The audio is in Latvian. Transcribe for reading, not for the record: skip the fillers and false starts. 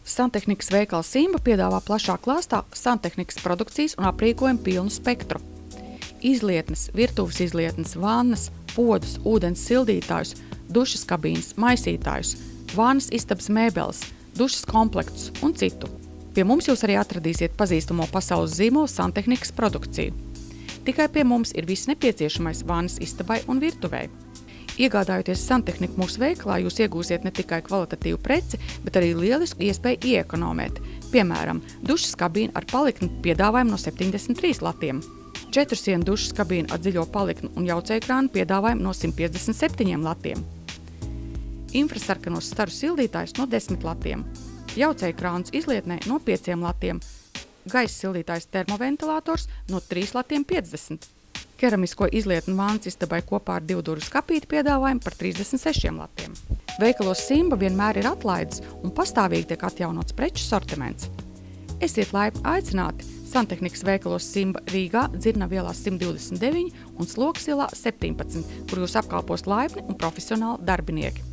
Santehnikas veikals Simba piedāvā plašā klāstā santehnikas produkcijas un aprīkojumu pilnu spektru. Izlietnes, virtuves izlietnes, vannas, podus, ūdens sildītājus, dušas kabīnes, maisītājus, vannas istabas mēbeles, dušas komplektus un citu. Pie mums jūs arī atradīsiet pazīstamo pasaules zīmolu santehnikas produkciju. Tikai pie mums ir viss nepieciešamais vannas istabai un virtuvei. Iegādājoties santehniku mūsu veikalā, jūs iegūsiet ne tikai kvalitatīvu preci, bet arī lielisku iespēju ieekonomēt. Piemēram, dušas kabīna ar palikni piedāvājumu no 73 latiem. 4 sienu dušas kabīna ar dziļo palikni un jaucekrānu piedāvājumu no 157 latiem. Infrasarkanos staru sildītājs no 10 latiem. Jaucekrāns izlietnē no 5 latiem. Gaisa sildītājs termoventilators no 3 latiem 50. Keramisko izlietni vannas istabai kopā ar 2 durvis kapīti piedāvājumu par 36 latiem. Veikalos Simba vienmēr ir atlaides un pastāvīgi tiek atjaunots preču sortiments. Esiet laipni aicināti Santehnikas veikalos Simba Rīgā, Dzirnavu ielā 129 un Slokas ielā 17, kur jūs apkalpos laipni un profesionāli darbinieki.